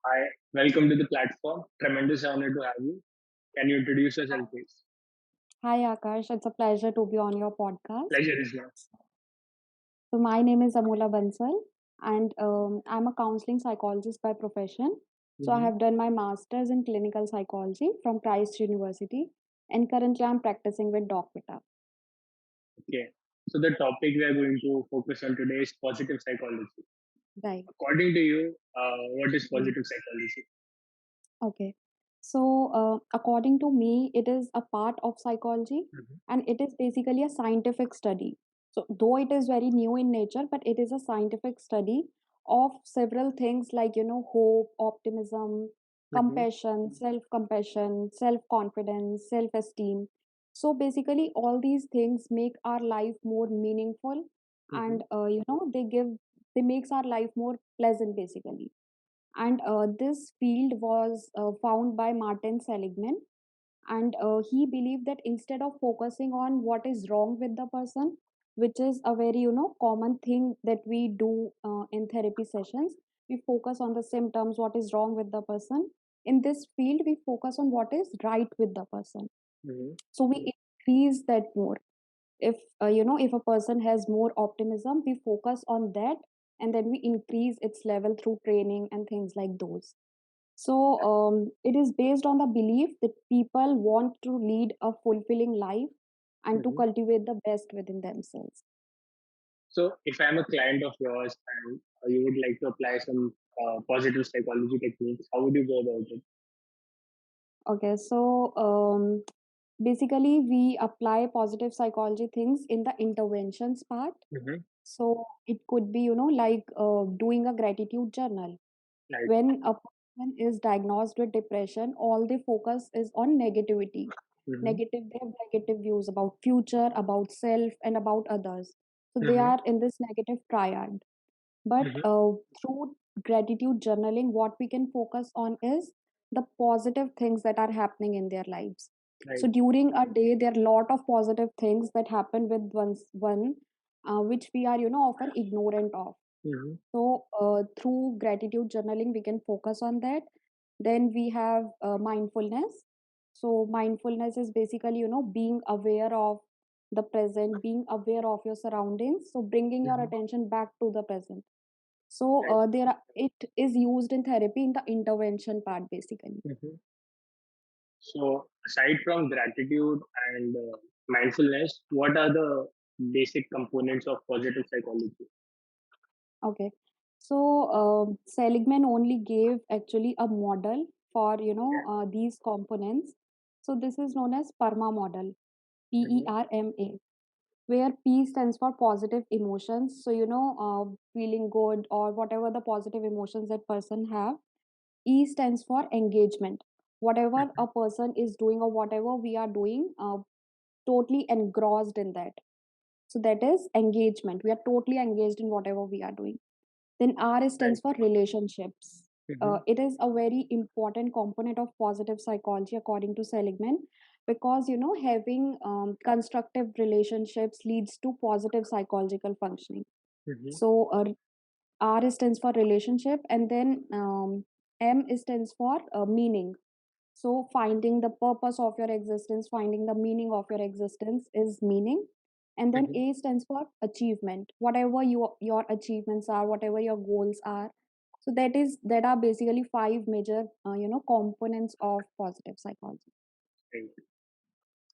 Hi, welcome to the platform. Tremendous honor to have you. Can you introduce yourself, please? Hi Akash, it's a pleasure to be on your podcast. Pleasure is mine. So my name is Amola Bansal, and I'm a counseling psychologist by profession. So I Mm-hmm. have done my master's in clinical psychology from Christ University, and currently I'm practicing with Docvita. Okay. So the topic we are going to focus on today is positive psychology. Right. According to you, what is Mm. positive psychology? Okay. So according to me, it is a part of psychology, Mm-hmm. and it is basically a scientific study. So though it is very new in nature, but it is a scientific study of several things like hope, optimism, Mm-hmm. compassion, self-compassion, self-confidence, self-esteem. So basically, all these things make our life more meaningful, Mm-hmm. and they makes our life more pleasant basically. And this field was found by Martin Seligman, and he believed that instead of focusing on what is wrong with the person, which is a very common thing that we do in therapy sessions, we focus on the symptoms, what is wrong with the person. In this field, we focus on what is right with the person, Mm-hmm. so we increase that more. If a person has more optimism, we focus on that, and then we increase its level through training and things like those. So it is based on the belief that people want to lead a fulfilling life and to Mm-hmm. cultivate the best within themselves. So if I'm a client of yours and you would like to apply some positive psychology techniques, how would you go about it? Okay, so basically, we apply positive psychology things in the interventions part. Mm-hmm. So it could be, like doing a gratitude journal. Right. When a person is diagnosed with depression, all the focus is on negativity. Mm-hmm. They have negative views about future, about self, and about others. So they Mm-hmm. are in this negative triad. But Mm-hmm. through gratitude journaling, what we can focus on is the positive things that are happening in their lives. So Right. during a day, there are a lot of positive things that happen with which we are, often ignorant of. Mm-hmm. So through gratitude journaling, we can focus on that. Then we have mindfulness. So mindfulness is basically, being aware of the present, being aware of your surroundings. So bringing your Mm-hmm. attention back to the present. So Right. it is used in therapy in the intervention part basically. Mm-hmm. So, aside from gratitude and mindfulness, what are the basic components of positive psychology? Okay. So Seligman only gave actually a model for these components. So this is known as PERMA model, Mm-hmm. PERMA, where P stands for positive emotions. So feeling good or whatever the positive emotions that person have. E stands for engagement. Whatever a person is doing or whatever we are doing, totally engrossed in that. So that is engagement. We are totally engaged in whatever we are doing. Then R Right. stands for relationships. Mm-hmm. It is a very important component of positive psychology, according to Seligman, because having constructive relationships leads to positive psychological functioning. Mm-hmm. So R stands for relationship, and then M stands for meaning. So finding the purpose of your existence, finding the meaning of your existence is meaning. And then Mm-hmm. A stands for achievement. Whatever your achievements are, whatever your goals are. So that are basically five major components of positive psychology. Right.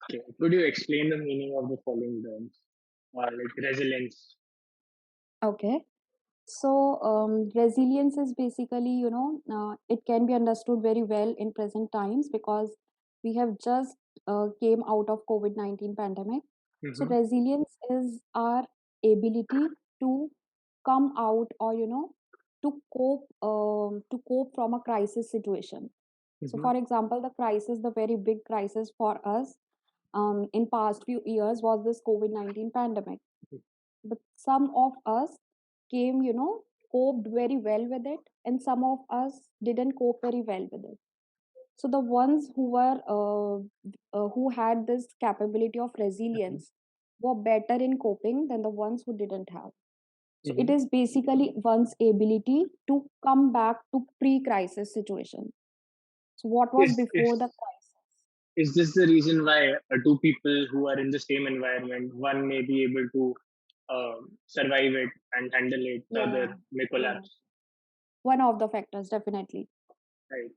Okay. Could you explain the meaning of the following terms? Like resilience. Okay. So resilience is basically it can be understood very well in present times because we have just came out of COVID-19 pandemic. So Mm-hmm. resilience is our ability to come out or to cope from a crisis situation. So Mm-hmm. for example, the very big crisis for us in past few years was this COVID-19 pandemic. But some of us came, coped very well with it, and some of us didn't cope very well with it. So the ones who had this capability of Mm-hmm. resilience were better in coping than the ones who didn't have. So it is basically one's ability to come back to pre-crisis situation. So what was Is before the crisis? is this the reason why two people who are in the same environment, one may be able to survive it and handle it, the other Yeah, may yeah. collapse? One of the factors, definitely. Right.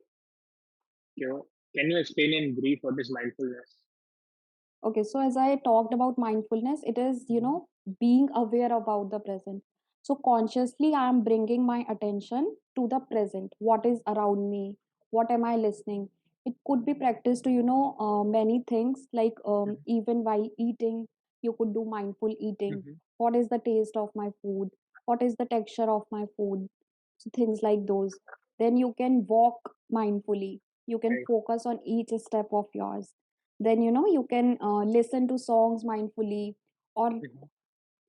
Can you explain in brief what is mindfulness? Okay, so as I talked about mindfulness, it is, Mhm. being aware about the present. So consciously, I am bringing my attention to the present. What is around me? What am I listening? It could be practiced to, many things like even while eating, you could do mindful eating. Mhm. What is the taste of my food? What is the texture of my food? So things like those. Then you can walk mindfully. You can Right. focus on each step of yours. Then you can listen to songs mindfully, or Mhm.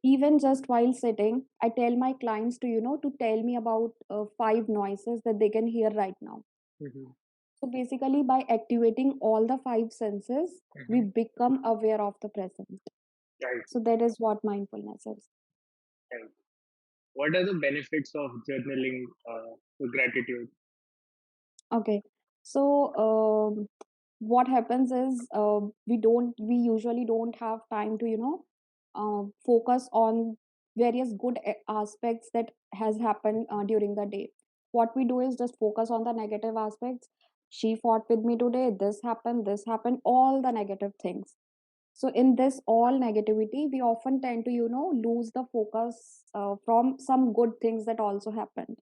even just while sitting, I tell my clients to to tell me about five noises that they can hear right now. Mhm. So basically, by activating all the five senses, we Mhm. become aware of the present. Right. So that is what mindfulness is. Right. What are the benefits of journaling gratitude? Okay. So what happens is we usually don't have time to focus on various good aspects that has happened during the day. What we do is just focus on the negative aspects. She fought with me today, this happened, all the negative things. So in this all negativity, we often tend to lose the focus from some good things that also happened.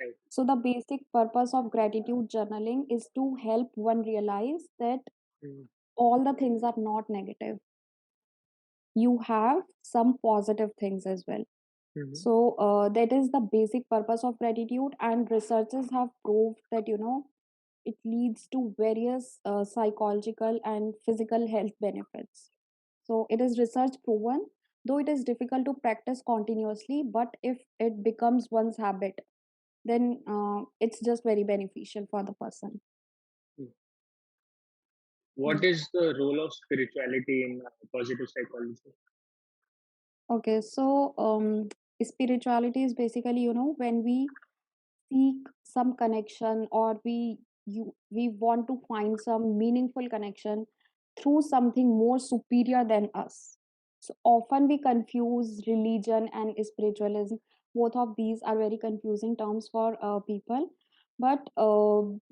Right. So, the basic purpose of gratitude journaling is to help one realize that Mhm. all the things are not negative. You have some positive things as well. Mhm. So, that is the basic purpose of gratitude, and researchers have proved that it leads to various psychological and physical health benefits. So, it is research proven, though it is difficult to practice continuously, but if it becomes one's habit, then it's just very beneficial for the person. Mhm. Yeah. What is the role of spirituality in positive psychology? Okay, so spirituality is basically when we seek some connection, or we want to find some meaningful connection through something more superior than us. So often we confuse religion and spiritualism. Both of these are very confusing terms for people, but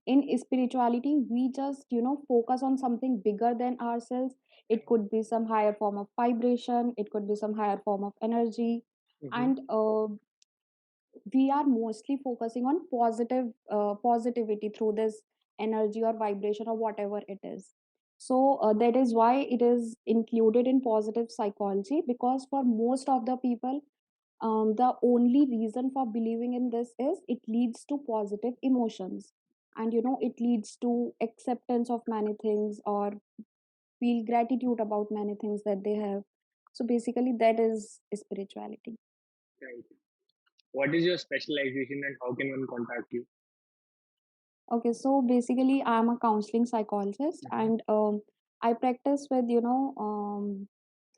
in spirituality we just focus on something bigger than ourselves. It could be some higher form of vibration, it could be some higher form of energy, Mhm. and we are mostly focusing on positivity through this energy or vibration or whatever it is. So that is why it is included in positive psychology, because for most of the people, the only reason for believing in this is it leads to positive emotions, and it leads to acceptance of many things, or feel gratitude about many things that they have. So basically that is spirituality. Right. What is your specialization and how can one contact you? Okay, so basically, I'm a counseling psychologist, Mhm. and I practice with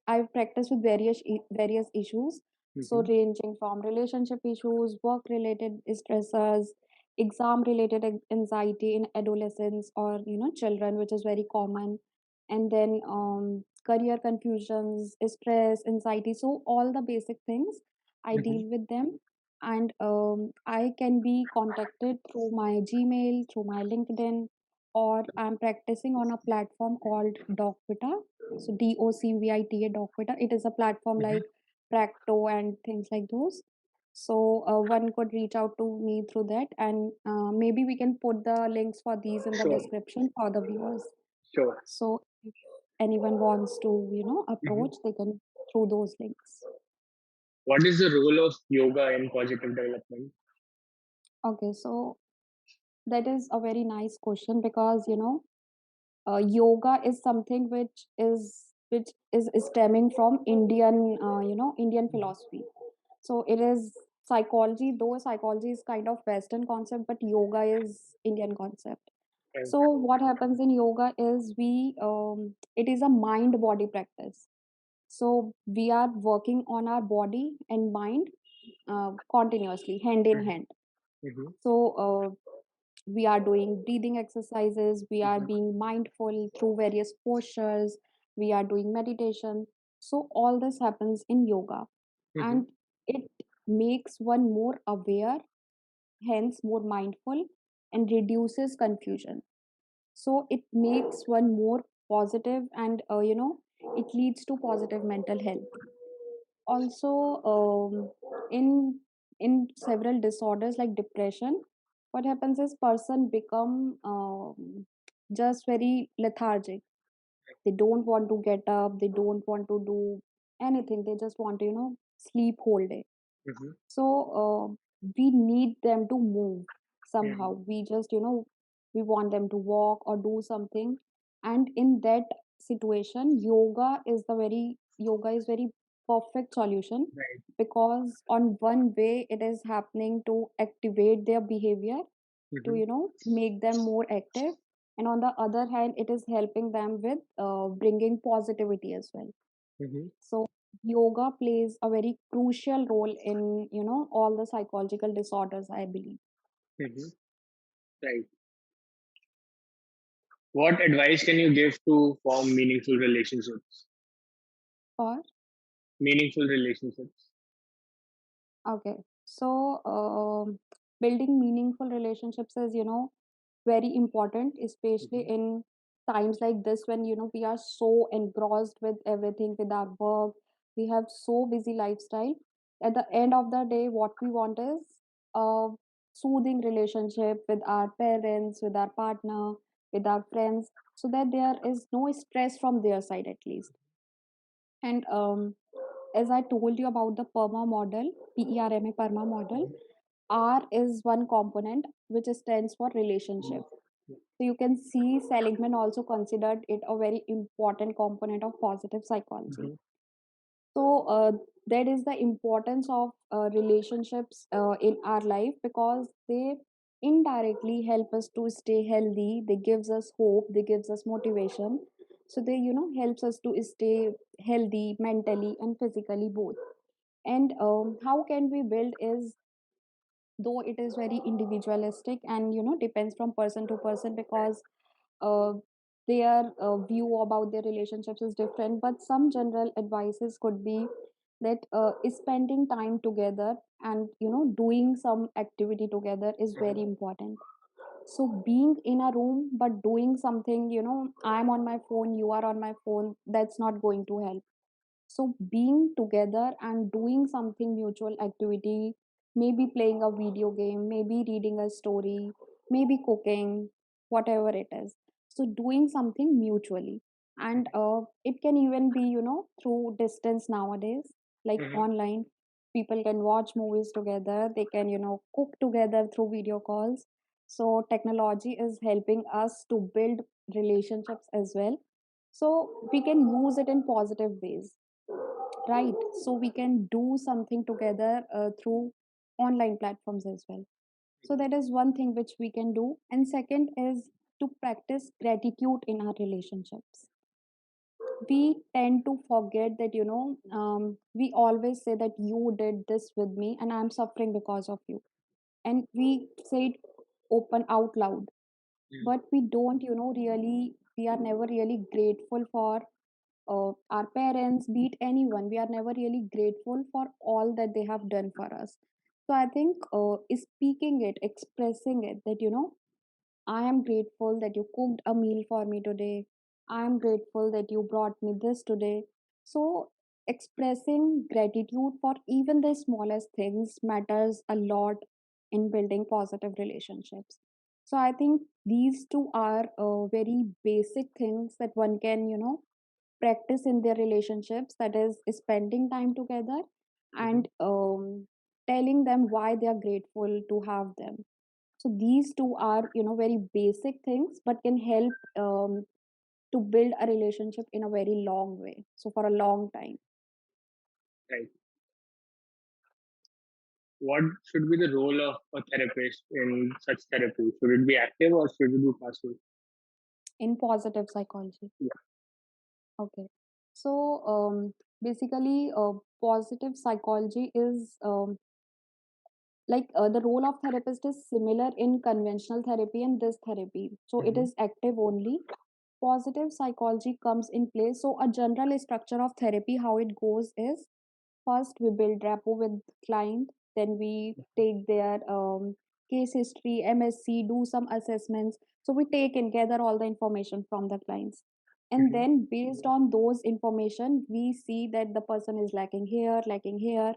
I practice with various issues. So Mhm. ranging from relationship issues, work related stressors, exam related anxiety in adolescents or children, which is very common, and then career confusions, stress, anxiety. So all the basic things I Mhm. deal with them, and I can be contacted through my Gmail, through my LinkedIn, or I'm practicing on a platform called Docvita. So DOCVITA, Docvita. It is a platform Mhm. like Practo and things like those. So one could reach out to me through that, and maybe we can put the links for these in the Sure. description for the viewers. Sure. So if anyone wants to, Mhm. approach, they can through those links. What is the role of yoga in positive development? Okay, so that is a very nice question, because yoga is something which is stemming from Indian Mhm. philosophy. So it is psychology, though psychology is kind of Western concept, but yoga is Indian concept. Right. So what happens in yoga is it is a mind body practice. So we are working on our body and mind continuously, hand in Mhm. hand. Mhm. So we are doing breathing exercises, we are Mhm. being mindful through various postures, we are doing meditation. So all this happens in yoga, Mhm. and it makes one more aware, hence more mindful, and reduces confusion. So it makes one more positive, and it leads to positive mental health. Also, in several disorders like depression, what happens is person become just very lethargic. They don't want to get up, they don't want to do anything, they just want to sleep whole day. Mhm. So we need them to move somehow. Mhm. We just we want them to walk or do something. And in that situation, yoga is very perfect solution, Right. because on one way it is happening to activate their behavior, to Mhm. make them more active, and on the other hand it is helping them with bringing positivity as well. Mhm. So yoga plays a very crucial role in all the psychological disorders, I believe. Mhm. Right. What advice can you give to form meaningful relationships? Or Meaningful relationships. okay, so building meaningful relationships is very important, especially Mhm. in times like this, when we are so engrossed with everything, with our work. We have so busy lifestyle. At the end of the day, what we want is a soothing relationship with our parents, with our partner, with our friends, so that there is no stress from their side at least. And as I told you about the PERMA model, PERMA PERMA model, Mhm. R is one component which stands for relationship. So you can see Seligman also considered it a very important component of positive psychology. Mhm. So that is the importance of relationships in our life, because they indirectly help us to stay healthy. They gives us hope. They gives us motivation. So they helps us to stay healthy mentally and physically both. And how can we build is, though it is very individualistic and depends from person to person, because uh, their view about their relationships is different, but some general advices could be that spending time together and doing some activity together is very Mhm. important. So being in a room but doing something, I'm on my phone, you are on my phone, that's not going to help. So being together and doing something mutual activity, maybe playing a video game, maybe reading a story, maybe cooking, whatever it is. So doing something mutually. And it can even be, through distance nowadays, like Mhm. online. People can watch movies together, they can, cook together through video calls. So technology is helping us to build relationships as well. So we can use it in positive ways, right? So we can do something together through online platforms as well. So that is one thing which we can do. And second is to practice gratitude in our relationships. We tend to forget that, we always say that you did this with me and I'm suffering because of you. And we say it open out loud, Mhm. but we don't, really, we are never really grateful for our parents, beat anyone. We are never really grateful for all that they have done for us. So I think speaking it, expressing it, that I am grateful that you cooked a meal for me today. I am grateful that you brought me this today. So expressing gratitude for even the smallest things matters a lot in building positive relationships. So I think these two are very basic things that one can, practice in their relationships, that is spending time together Mhm. and telling them why they are grateful to have them. So these two are very basic things, but can help to build a relationship in a very long way, so for a long time. Right. What should be the role of a therapist in such therapy? Should it be active or should it be passive? In positive psychology. Yeah. Okay. So basically, positive psychology is Like the role of therapist is similar in conventional therapy and this therapy. So it Mm-hmm. is active only. Positive psychology comes in place. So a general structure of therapy, how it goes is, first we build rapport with client, then we take their case history, MSc, do some assessments. So we take and gather all the information from the clients. And Mm-hmm. then based on those information, we see that the person is lacking here, lacking here.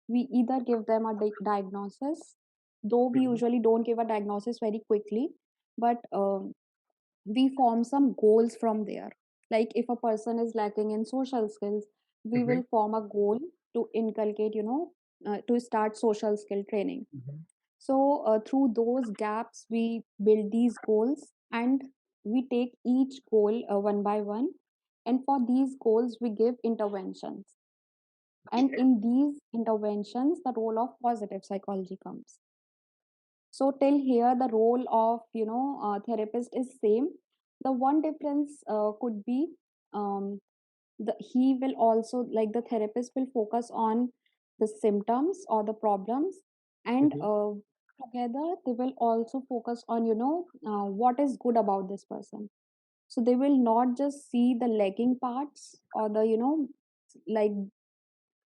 We either give them a diagnosis, though we Mm-hmm. usually don't give a diagnosis very quickly, but we form some goals from there. Like if a person is lacking in social skills, we Mm-hmm. will form a goal to inculcate, to start social skill training. Mm-hmm. So through those gaps, we build these goals, and we take each goal one by one. And for these goals, we give interventions. And Okay. in these interventions, the role of positive psychology comes. So till here, the role of therapist is same. The one difference could be, he will also, like, the therapist will focus on the symptoms or the problems, and Mm-hmm. together they will also focus on what is good about this person. So they will not just see the lagging parts, or the like,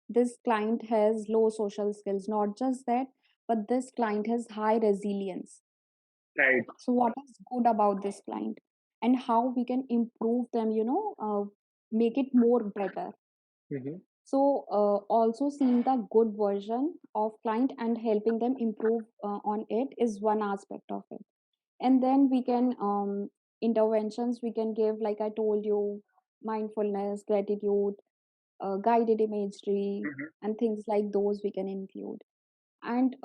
this client has low social skills, not just that, but this client has high resilience. Right. So what is good about this client, and how we can improve them, make it more better. Mm-hmm. So also seeing the good version of client and helping them improve on it is one aspect of it. And then we can interventions we can give, like I told you, mindfulness, gratitude, guided imagery, Mm-hmm. and things like those we can include. And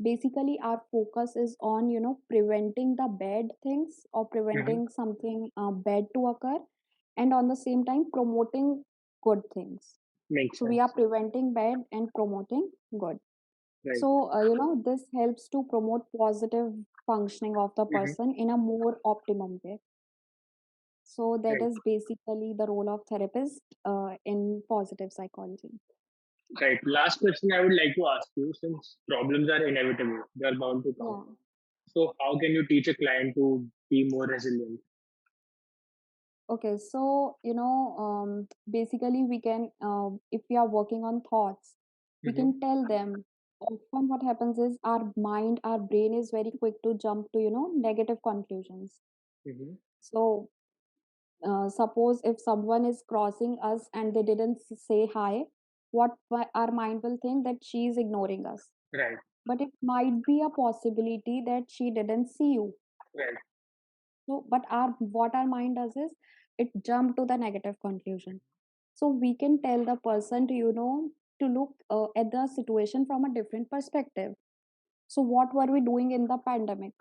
basically our focus is on preventing the bad things, or Mm-hmm. preventing something bad to occur, and on the same time promoting good things. Makes So we are sense. preventing bad and promoting good. Right. So this helps to promote positive functioning of the Mm-hmm. person in a more optimum way. So that Right. is basically the role of therapist in positive psychology. Right. Last question I would like to ask you, since problems are inevitable, they are bound to come. Yeah. So how can you teach a client to be more resilient? Okay, so basically we can, if we are working on thoughts, we Mm-hmm. can tell them. Often, what happens is our mind, our brain is very quick to jump to negative conclusions. Mm-hmm. So, suppose if someone is crossing us and they didn't say hi, our mind will think that she is ignoring us. Right. But it might be a possibility that she didn't see you. Right. So, but our what our mind does is it jump to the negative conclusion. So we can tell the person to to look at the situation from a different perspective. So what were we doing in the pandemic?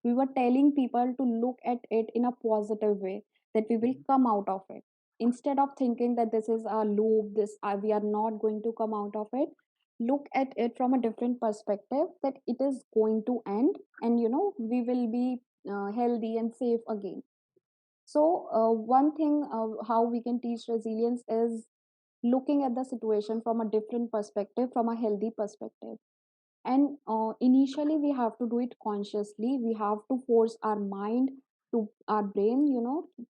We were telling people to look at it in a positive way, that we will Mm-hmm. come out of it. Instead of thinking that this is a loop, this we are not going to come out of it, look at it from a different perspective, that it is going to end, and we will be healthy and safe again. So one thing how we can teach resilience is looking at the situation from a different perspective, from a healthy perspective. And initially we have to do it consciously. We have to force our mind, to our brain,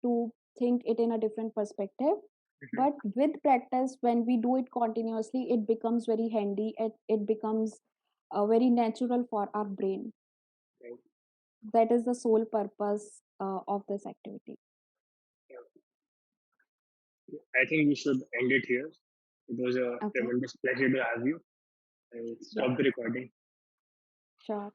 to think it in a different perspective. Mm-hmm. But with practice, when we do it continuously, it becomes very handy. It becomes very natural for our brain. Right. That is the sole purpose of this activity. Yeah. I think we should end it here. It was a Okay. tremendous pleasure to have you. I will Yeah, stop the recording. sure.